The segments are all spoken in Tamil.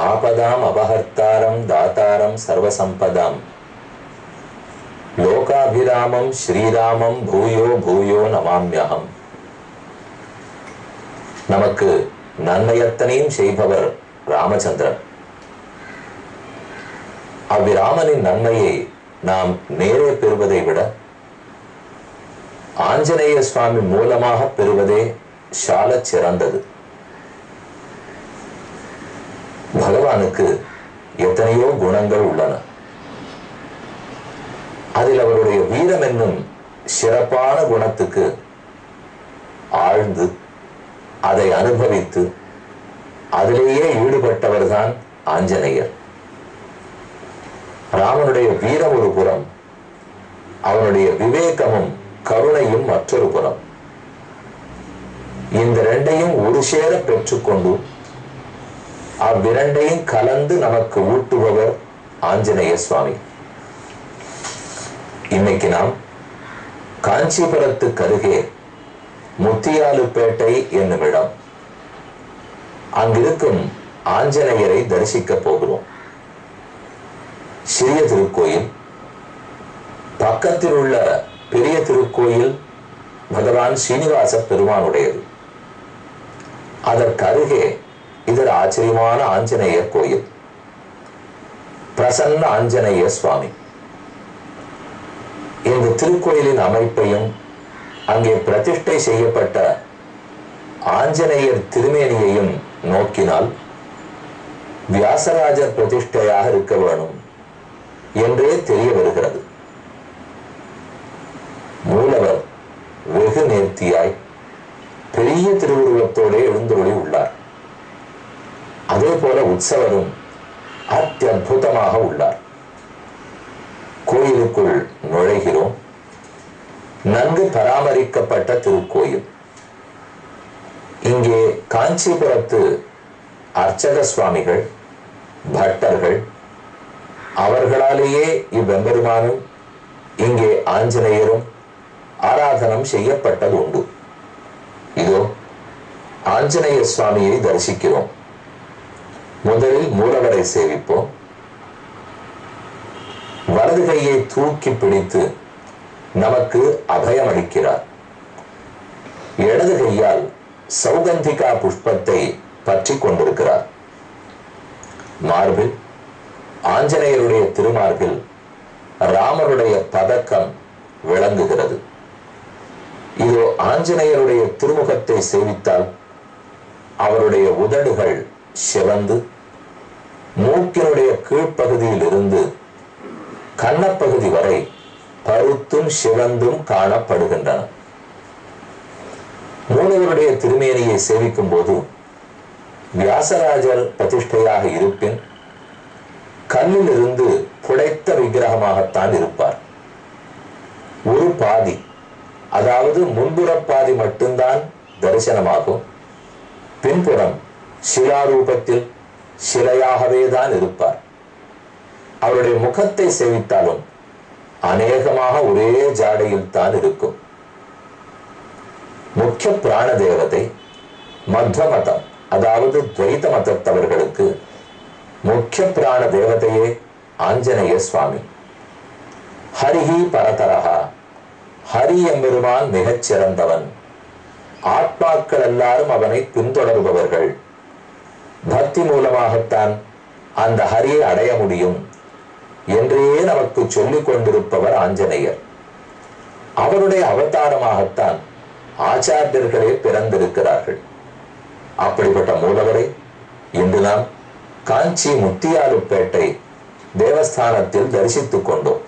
ஆபதாம் அபஹர்த்தாரம் தாத்தாரம் சர்வசம்பதாம் லோகாபிராமம் ஸ்ரீராமம் பூயோ பூயோ நமாம்யகம். நமக்கு நன்மையத்தனையும் செய்பவர் ராமச்சந்திரன். அவ்விராமனின் நன்மையை நாம் நேரே பெறுவதை விட ஆஞ்சநேய சுவாமி மூலமாக பெறுவதே சாலச் சிறந்தது. பகவானுக்கு எத்தனையோ குணங்கள் உள்ளன. அதில் அவருடைய வீரம் என்னும் சிறப்பான குணத்துக்கு ஆழ்ந்து அதை அனுபவித்து அதிலேயே ஈடுபட்டவர்தான் ஆஞ்சநேயர். ராமனுடைய வீரம் ஒரு புறம், அவனுடைய விவேகமும் கருணையும் மற்றொரு புறம். இந்த ரெண்டையும் ஒரு சேர பெற்றுக்கொண்டு அவ்விரண்டையும் கலந்து நமக்கு ஊட்டுபவர் ஆஞ்சநேய சுவாமி. இன்னைக்கு நாம் காஞ்சிபுரத்துக்கு அருகே முத்தியாலுப்பேட்டை என்னும் இடம், அங்கிருக்கும் ஆஞ்சநேயரை தரிசிக்க போகிறோம். சிறிய திருக்கோயில், பக்கத்தில் உள்ள பெரிய திருக்கோயில் பகவான் ஸ்ரீனிவாச பெருமானுடையது. அதற்கு அருகே இதர் ஆச்சரியமான ஆஞ்சநேயர் கோயில், பிரசன்ன ஆஞ்சநேய சுவாமி. இந்த திருக்கோயிலின் அமைப்பையும் அங்கே பிரதிஷ்டை செய்யப்பட்ட ஆஞ்சநேயர் திருமேனியையும் நோக்கினால் வியாசராஜர் பிரதிஷ்டையாக இருக்க வேணும் என்றே தெரிய வருகிறது. மூலவர் வெகு நேர்த்தியாய் பெரிய திருவுருவத்தோடு எழுந்தருளி உள்ளார். அதே போல உற்சவரும் அத்யற்புதமாக உள்ளார். கோயிலுக்குள் நுழைகிறோம். நன்கு பராமரிக்கப்பட்ட திருக்கோயில். இங்கே காஞ்சிபுரத்து அர்ச்சக சுவாமிகள், பட்டர்கள், அவர்களாலேயே இவ்வெம்பெருமானும் இங்கே ஆஞ்சநேயரும் ஆராதனம் செய்யப்பட்டது உண்டு. இதோ ஆஞ்சநேய சுவாமியை தரிசிக்கிறோம். முதலில் மூலவரை சேவிப்போம். வலது கையை தூக்கி பிடித்து நமக்கு அபயம் அளிக்கிறார். இடது கையால் சௌகந்திகா புஷ்பத்தை பற்றி கொண்டிருக்கிறார். மார்பில், ஆஞ்சநேயருடைய திருமார்பில் ராமருடைய பதக்கம் விளங்குகிறது. இதோ ஆஞ்சநேயருடைய திருமுகத்தை சேவித்தால் அவருடைய உதடுகள் சிவந்து மூக்கினுடைய கீழ்ப்பகுதியில் இருந்து கன்னப்பகுதி வரை பருத்தும் சிவந்தும் காணப்படுகின்றன. மூலவருடைய திருமேனியை சேவிக்கும் போது வியாசராஜர் பிரதிஷ்டையாக இருப்பின் கல்லில் இருந்து புடைத்த விக்கிரகமாகத்தான் இருப்பார். ஒரு பாதி, அதாவது முன்புற பாதி மட்டும்தான் தரிசனமாகும். பின்புறம் சிலாரூபத்தில் சிலையாகவே தான் இருப்பார். அவருடைய முகத்தை சேவித்தாலும் அநேகமாக ஒரே ஜாடையில் தான் இருக்கும். முக்கிய பிராண தேவதை மத்வ மதம், அதாவது துவைத மதத்தவர்களுக்கு முக்கிய பிராண தேவதையே ஆஞ்சநேய சுவாமி. ஹரிஹி பரதரஹா, ஹரி எம்பெருமான் மிகச் சிறந்தவன். ஆத்மாக்கள் எல்லாரும் அவனை பின்தொடர்பவர்கள். பக்தி மூலமாகத்தான் அந்த ஹரியை அடைய முடியும் என்றே நமக்கு சொல்லிக் கொண்டிருப்பவர் ஆஞ்சநேயர். அவருடைய அவதாரமாகத்தான் ஆச்சாரியர்களே பிறந்திருக்கிறார்கள். அப்படிப்பட்ட மூலவரை இன்று நாம் காஞ்சி முத்தியாலுப்பேட்டை தேவஸ்தானத்தில் தரிசித்துக் கொண்டோம்.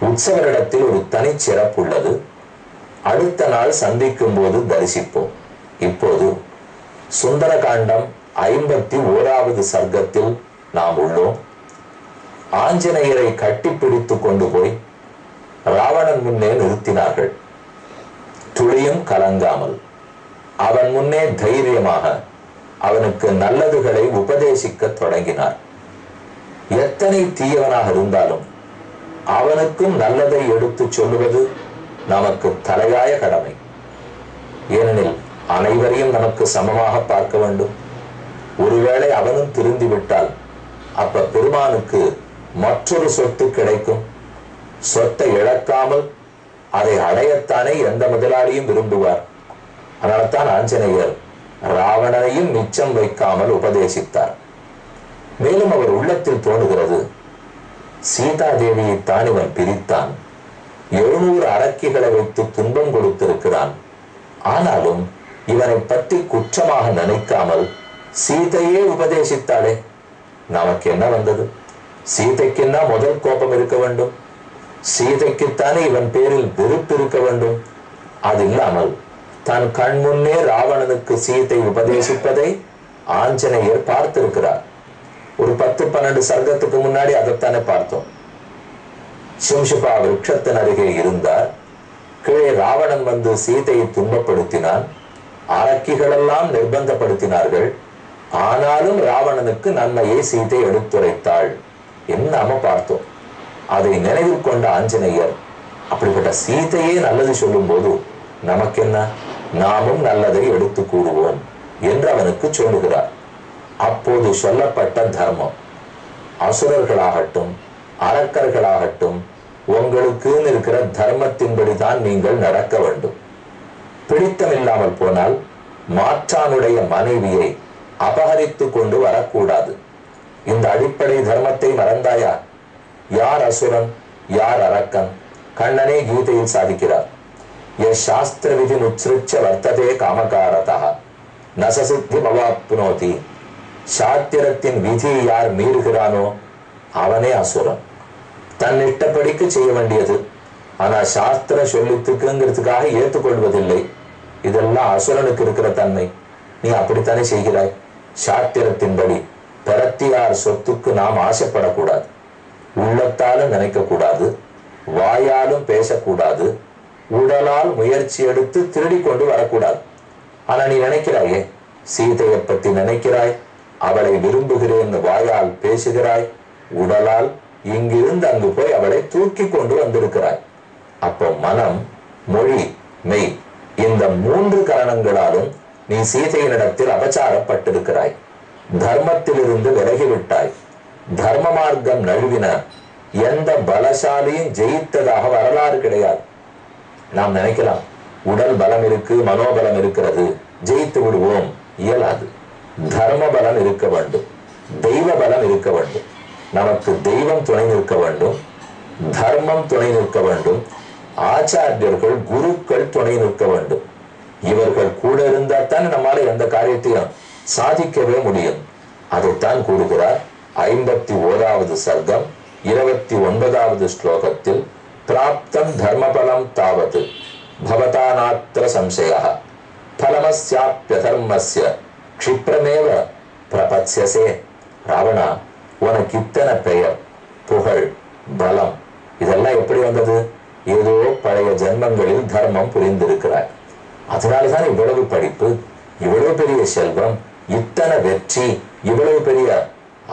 உற்சவரிடத்தில் ஒரு தனி சிறப்பு உள்ளது. அடுத்த நாள் சந்திக்கும் போது தரிசிப்போம். இப்போது சுந்தரகாண்டம் 51வது சர்க்கத்தில் நாம் உள்ளோம். ஆஞ்சநேயரை கட்டிப்பிடித்துக் கொண்டு போய் ராவணன் முன்னே நிறுத்தினார்கள். துளியும் கலங்காமல் அவன் முன்னே தைரியமாக அவனுக்கு நல்லதுகளை உபதேசிக்க தொடங்கினார். எத்தனை தீயவனாக இருந்தாலும் அவனுக்கும் நல்லதை எடுத்து சொல்லுவது நமக்கு தலையாய கடமை. ஏனெனில் அனைவரையும் நமக்கு சமமாக பார்க்க வேண்டும். ஒருவேளை அவனும் திருந்தி விட்டால் அப்ப பெருமானுக்கு மற்றொரு சொத்து கிடைக்கும். சொத்தை இழக்காமல் அதை அடையத்தானே எந்த முதலாளியும் விரும்புவார். அதனால்தான் ஆஞ்சநேயர் ராவணனையும் மிச்சம் வைக்காமல் உபதேசித்தார். மேலும் அவர் உள்ளத்தில் தோணுகிறது, சீதா தேவியைத்தான் இவன் பிரித்தான், 700 அரக்கிகளை வைத்து துன்பம் கொடுத்திருக்கிறான். ஆனாலும் இவனை பற்றி குற்றமாக நினைக்காமல் சீதையே உபதேசித்தாளே, நமக்கு என்ன வந்தது? சீதைக்குன்னா முதல் கோபம் இருக்க வேண்டும், சீதைக்குத்தானே இவன் பேரில் வெறுப்பு இருக்க வேண்டும். அது இல்லாமல் தன் கண் முன்னே ராவணனுக்கு சீதை உபதேசிப்பதை ஆஞ்சநேயர் பார்த்திருக்கிறார். ஒரு 10-12 சர்க்கத்துக்கு முன்னாடி அதைத்தானே பார்த்தோம். சிம்சுபா விருட்சத்தின் அருகே இருந்தார். கீழே ராவணன் வந்து சீதையை துன்பப்படுத்தினான். அரக்கிகளெல்லாம் நிர்பந்தப்படுத்தினார்கள். ஆனாலும் ராவணனுக்கு நன்மையை சீதை எடுத்துரைத்தாள் என்று நாம பார்த்தோம். அதை நினைவில் கொண்ட ஆஞ்சநேயர் அப்படிப்பட்ட சீதையே நல்லது சொல்லும் போது நமக்கென்ன, நாமும் நல்லதை எடுத்து கூறுவோம் என்று அவனுக்கு சொல்லுகிறார். அப்போது சொல்லப்பட்ட தர்மம், அசுரர்களாகட்டும் அரக்கர்களாகட்டும் உங்களுக்கு இருக்கிற தர்மத்தின்படிதான் நீங்கள் நடக்க வேண்டும். பிடித்தமில்லாமல் போனால் மாற்றானுடைய மனைவியை அபகரித்து கொண்டு வரக்கூடாது. இந்த அடிப்படை தர்மத்தை மறந்தாயா? யார் அசுரன் யார் அரக்கன்? கண்ணனே கீதையில் சாதிக்கிறார். சாஸ்திர விதி உத்ஸ்ருச்ச வர்த்ததே காமகாரதா நசசித்தி பவாப்னோதி. சாத்திரத்தின் விதி யார் மீறுகிறானோ அவனே அசுரன். தன் இஷ்டப்படிக்கு செய்ய வேண்டியது, ஆனா சாஸ்திரம் சொல்லித்துக்குங்கிறதுக்காக ஏற்றுக்கொள்வதில்லை. இதெல்லாம் அசுரனுக்கு இருக்கிற தன்மை. நீ அப்படித்தானே செய்கிறாய். சாத்திரத்தின்படி பெறத்தியார் சொத்துக்கு நாம் ஆசைப்படக்கூடாது, உள்ளத்தாலும் நினைக்க கூடாது, வாயாலும் பேசக்கூடாது, உடலால் முயற்சி எடுத்து திருடி கொண்டு வரக்கூடாது. ஆனா நீ நினைக்கிறாயே, சீதையை பத்தி நினைக்கிறாய், அவளை விரும்புகிறேன் வாயால் பேசுகிறாய், உடலால் இங்கிருந்து அங்கு போய் அவளை தூக்கி கொண்டு வந்திருக்கிறாய். அப்போ மனம் மொழி மெய் இந்த 3 காரணங்களாலும் நீ சீதையினிடத்தில் அபச்சாரப்பட்டிருக்கிறாய். தர்மத்திலிருந்து விலகிவிட்டாய். தர்ம மார்க்கம் நழுவின எந்த பலசாலியும் ஜெயித்ததாக வரலாறு கிடையாது. நாம் நினைக்கலாம், உடல் பலம் இருக்கு, மனோபலம் இருக்கிறது, ஜெயித்து விடுவோம். இயலாது. தர்ம பலம் இருக்க வேண்டும், தெய்வ பலம் இருக்க வேண்டும். நமக்கு தெய்வம் துணை நிற்க வேண்டும், தர்மம் துணை நிற்க வேண்டும், ஆச்சாரியர்கள் குருக்கள் துணை நிற்க வேண்டும். இவர்கள் கூட இருந்தா தான் நம்மால எந்த காரியத்தையும் சாதிக்கவே முடியும். அதைத்தான் கூறுகிறார் 51வது சர்க்கம் 29வது ஸ்லோகத்தில். பிராப்தம் தர்மபலம் தாவது பவதாநாத்ர சம்சயா பலமஸ்யாப்யதர்மஸ்ய க்ஷிப்ரமேவ பிரபத்யசே. ராவணா, உனக்கு இத்தனை பெயர் புகழ் பலம் இதெல்லாம் எப்படி வந்தது? ஏதோ பழைய ஜென்மங்களில் தர்மம் புரிந்திருக்கிறாய். அதனாலதான் இவ்வளவு படிப்பு, இவ்வளவு பெரிய செல்வம், இத்தனை வெற்றி, இவ்வளவு பெரிய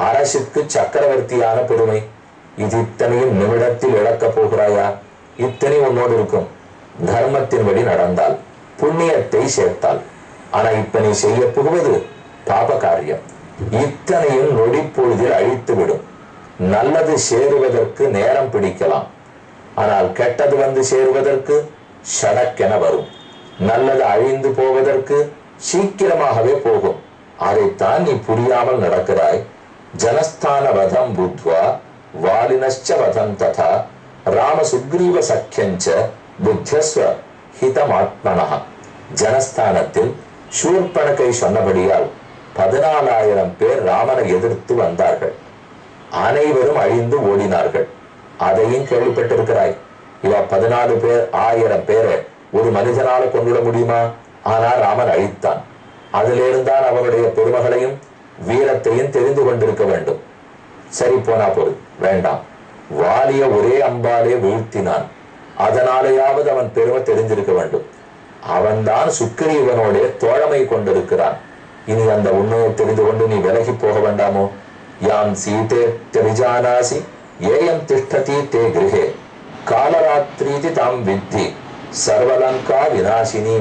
அரசுக்கு சக்கரவர்த்தியான பெருமை. இது இத்தனையும் நிமிடத்தில் இழக்க போகிறாயா? இத்தனை உன்னோடு இருக்கும். தர்மத்தின் வழி நடந்தால், புண்ணியத்தை சேர்த்தால். ஆனா இப்ப நீ செய்ய போவது பாப காரியம். இத்தனையும் நொடி பொழுதில் அழித்து விடும். நல்லது சேருவதற்கு நேரம் பிடிக்கலாம், ஆனால் கெட்டது வந்து சேருவதற்கு ஷடக்கென வரும். நல்லது அழிந்து போவதற்கு சீக்கிரமாகவே போகும். அதைத்தான் நீ புரியாமல் நடக்கிறாய். ஜனஸ்தான வதம் புத்வா வாலினச்ச வதம் ததா ராம சுக்ரீவ சக்கியஞ்ச புத்தியஸ்வ ஹிதமாத்மனஹ. ஜனஸ்தானத்தில் சூர்பணகை சொன்னபடியால் 14,000 பேர் ராமனை எதிர்த்து வந்தார்கள். அனைவரும் அழிந்து ஓடினார்கள். அதையும் கேள்விப்பட்டிருக்கிறாய். இவ 14 பேர் 1000 பேரை ஒரு மனிதனால கொண்டுவிட முடியுமா? ஆனால் ராமன் அழித்தான். அதிலிருந்தான் அவனுடைய பெருமகளையும் வீரத்தையும் தெரிந்து கொண்டிருக்க வேண்டும். சரி, போனா பொருள் வேண்டாம். வாலிய ஒரே அம்பாலே வீழ்த்தினான். அதனாலேயாவது அவன் பெருமை தெரிஞ்சிருக்க வேண்டும். அவன்தான் சுக்கிரீவனோட தோழமை கொண்டிருக்கிறான். இனி அந்த உண்மையை தெரிந்து கொண்டு நீ விலகி போக வேண்டாமோ? யாம் சீதே தெரிஜானாசி ஏயம் திஷ்டதி தே கிரகே காலராத்திரீதி தாம் வித்தி சர்வலங்கா விநாசினி.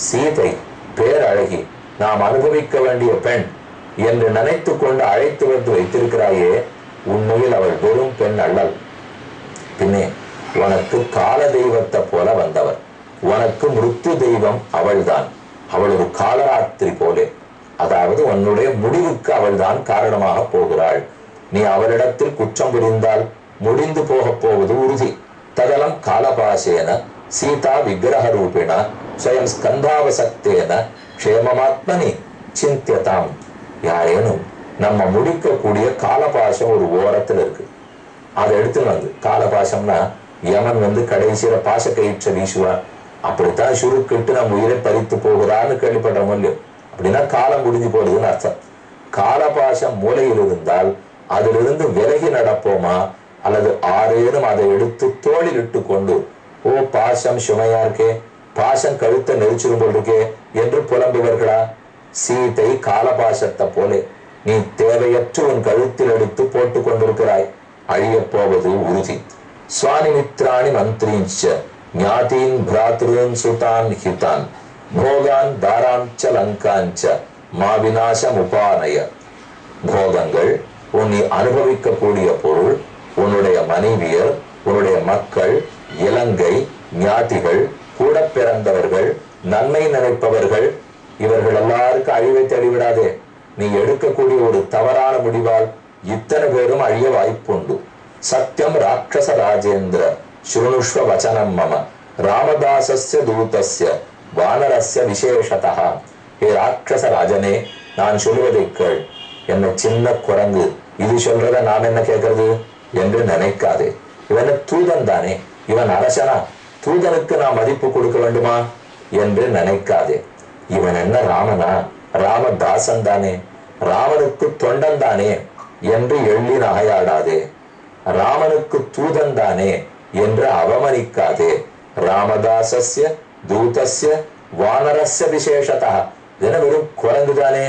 சீதை பேரழகி, நாம் அனுபவிக்க வேண்டிய பெண். என்று நினைத்து கொண்டு அழைத்து வந்து வைத்திருக்கிறாயே, உண்மையில் அவள் வெறும் பெண் அல்லல். பின்னே உனக்கு கால தெய்வத்தை போல வந்தவர், உனக்கு மிருத்து தெய்வம் அவள்தான். அவள் ஒரு காலராத்திரி போலே, அதாவது உன்னுடைய முடிவுக்கு அவள்தான் காரணமாக போகிறாள். நீ அவளிடத்தில் குற்றம் புரிந்தால் முடிந்து போக போவது உறுதி. ததலம் காலபாசேன சீதா விக்கிரக ரூபிண ஸ்வயம் ஸ்கந்தாவசக்தேன க்ஷேமமாத்மனி சிந்தியதாம். யாரேனும் நம்ம முடிக்கக்கூடிய காலபாசம் ஒரு ஓரத்துல இருக்கு, அதை எடுத்துன்னு வந்து, காலபாசம்னா யமன் வந்து கடைசியில பாச கயிற்ற வீசுவார், அப்படித்தான் சுருக்கிட்டு நம்ம உயிரை பறித்து போகிறான்னு கேள்விப்படுறோம் இல்லையோ. அப்படின்னா காலம் முடிஞ்சு போறதுன்னு அர்த்தம். காலபாசம் மூலையில் இருந்தால் அதிலிருந்து விலகி நடப்போமா, அல்லது ஆரேனும் அதை எடுத்து தோளில் இட்டு கொண்டு ஓ பாசம் சுமையா இருக்கே, பாசம் கழுத்தை நெரிச்சிடும் போல் இருக்கே என்று புலம்புவர்களா? சீதை காலபாசத்தை போலே நீ தேவையற்று உன் கழுத்தில் எடுத்து போட்டுக் கொண்டிருக்கிறாய். அழிய போவது உறுதி. சுவானி மித்ராணி மந்திரீஞ்ச ஞாதீன் பிராத்ருன் சுதான் ஹிதான் போகான் தாராஞ்ச லங்காஞ்ச மா விநாசம் உபானய. போகங்கள், உன்னை அனுபவிக்கக்கூடிய பொருள், உன்னுடைய மனைவியர், உன்னுடைய மக்கள், இலங்கை, ஞாதிகள், கூட பிறந்தவர்கள், நன்மை நினைப்பவர்கள், இவர்கள் எல்லாருக்கும் அழிவை தேடிவிடாதே. நீ எடுக்கக்கூடிய ஒரு தவறான முடிவால் இத்தனை பேரும் அழிய வாய்ப்புண்டு. சத்தியம் ராட்சச ராஜேந்திர ஸ்ருணுஷ்வ வச்சனம் மம ராமதாசஸ்ய தூதஸ்ய வானரஸ்ய விசேஷதா. ஏ ராட்சச ராஜனே, நான் சொல்வதை கேள். என்ன சின்ன குரங்கு, இது சொல்றத நாம் என்ன கேட்கறது என்று நினைக்காதே. இவன் தூதன் தானே, இவன் அரசனா, தூதனுக்கு நான் மதிப்பு கொடுக்க வேண்டுமா என்று நினைக்காதே. இவன் என்ன ராமனா, ராமதாசன் தானே, ராமனுக்கு தொண்டன் தானே என்று எள்ளி நகையாடாதே. ராமனுக்கு தூதன் தானே என்று அவமதிக்காதே. ராமதாசஸ்ய தூதஸ்ய வானரஸ்ய விசேஷதா. தின வெறும் குரங்கு தானே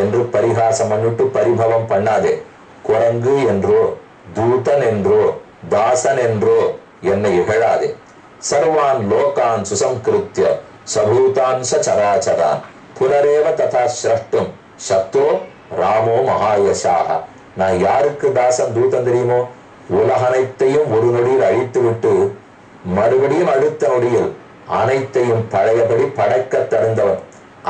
என்று பரிகாசம் பண்ணிட்டு பரிபவம் பண்ணாதே. குரங்கு என்றோ தூதன் என்றோ தாசன் என்றோ என்னை இகழாதே. சர்வான் லோகான் சுசம்கிருத்ய சபூதான் சராச்சரான் புனரேவ ததா ஸ்ரஷ்டும் சக்தோ ராமோ மகாயசாக. நான் யாருக்கு தாசன் தூதன் தெரியுமோ? உலகனைத்தையும் ஒரு நொடியில் அழித்து விட்டு மறுபடியும் அடுத்த நொடியில் அனைத்தையும் பழையபடி படைக்க தருந்தவன்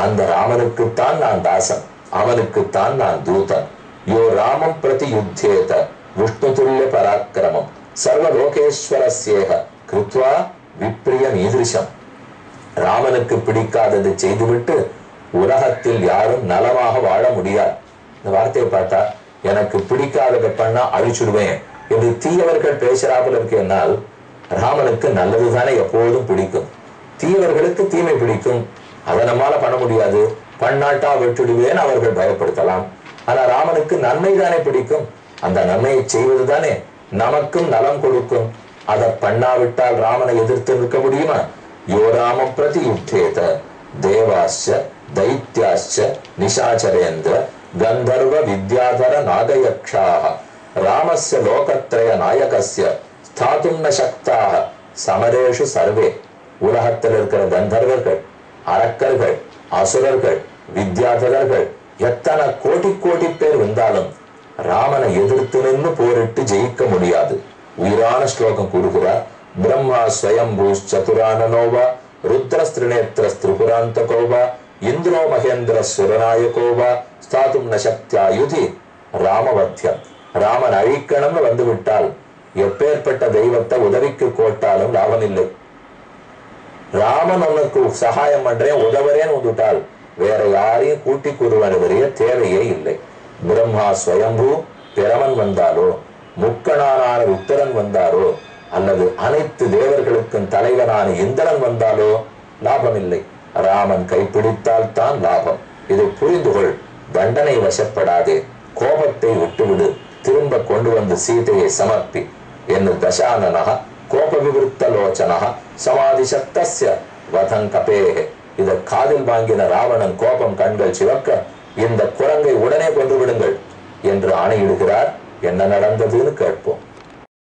அந்த ராமனுக்குத்தான் நான் தாசன், அவனுக்குத்தான் நான் தூதன். யோ ராமம் பிரதி யுத்தேத விஷ்ணு துல்லிய பராக்கிரமம் சர்வலோகேஸ்வரஸ்யேக கிருத்வா விப்ரியம் ஈதிருஷம். ராமனுக்கு பிடிக்காதது செய்துவிட்டு உலகத்தில் யாரும் நலமாக வாழ முடியாது. இந்த வார்த்தையை பார்த்தா எனக்கு பிடிக்காததை பண்ணா அழிச்சுடுவேன் என்று தீயவர்கள் பேசுறாப்புல இருக்கேனால், ராமனுக்கு நல்லதுதானே எப்போதும் பிடிக்கும், தீயவர்களுக்கு தீமை பிடிக்கும். அதை நம்மால பண்ண முடியாது, பண்ணாட்டா விட்டுடுவேன் அவர்கள் பயப்படுத்தலாம். ஆனா ராமனுக்கு நன்மை தானே பிடிக்கும், அந்த நன்மையை செய்வது தானே நமக்கும் நலம் கொடுக்கும். அதை பண்ணாவிட்டால் ராமனை எதிர்த்து நிற்க முடியுமா? யோ ராமம் பிரதி யுத்தேத தேவாஸ்ச தைத்யாஸ்ச நிஷாச்சரேந்திர கந்தர்வ வித்யாதர நாகயக்ஷாக ராமஸ்ய லோகத்ரய நாயகஸ்ய ஸ்தாதும் ந சக்தாக சமரேஷு சர்வே. உலகத்தில் இருக்கிற கந்தர்வர்கள், அரக்கர்கள், அசுரர்கள், வித்யாதரர்கள் எத்தனை கோடி கோடி பேர் வந்தாலும் ராமனை எதிர்த்து நின்று போரிட்டு ஜெயிக்க முடியாது. உயிரான ஸ்லோகம் கூறுகிறார். பிரம்மா ஸ்வயம்பூ சதுரானனோவா ருத்ரஸ்திரிநேத்திர திரிபுராந்தகோவா இந்திரோ மகேந்திர சுரநாயகோவா ஸ்தாதும் ந சக்தியா யுதி ராமவத்தியம். ராமன் அழிக்கணும்னு வந்து விட்டால் எப்பேற்பட்ட தெய்வத்தை உதவிக்கு கோட்டாலும் லாபம் இல்லை. ராமன் உனக்கு சகாயம் பண்றேன் உதவுறேன்னு வந்துட்டால் வேற யாரையும் கூட்டி கூறுவனுடைய தேவையே இல்லை. பிரம்மா ஸ்வயம்பூ பிரமன் வந்தாலோ, முக்கணான உத்தரன் வந்தாரோ, அல்லது அனைத்து தேவர்களுக்கும் தலைவனான இந்திரன் வந்தாலோ லாபம் இல்லை. ராமன் கைப்பிடித்தால் தான் லாபம். இதை புரிந்துகொள். தண்டனை வசப்படாதே, கோபத்தை விட்டுவிடு, திரும்ப கொண்டு வந்து சீதையை சமர்ப்பி என்று தசானனக கோப விவருத்த லோச்சனக சமாதி சக்தஸ்ய வதம் கபேஹே. இதை காதில் வாங்கின ராவணன் கோபம் கண்கள் சிவக்க, இந்த குரங்கை உடனே கொண்டு விடுங்கள் என்று ஆணையிடுகிறார். என்ன நடந்ததுன்னு கேட்போம்.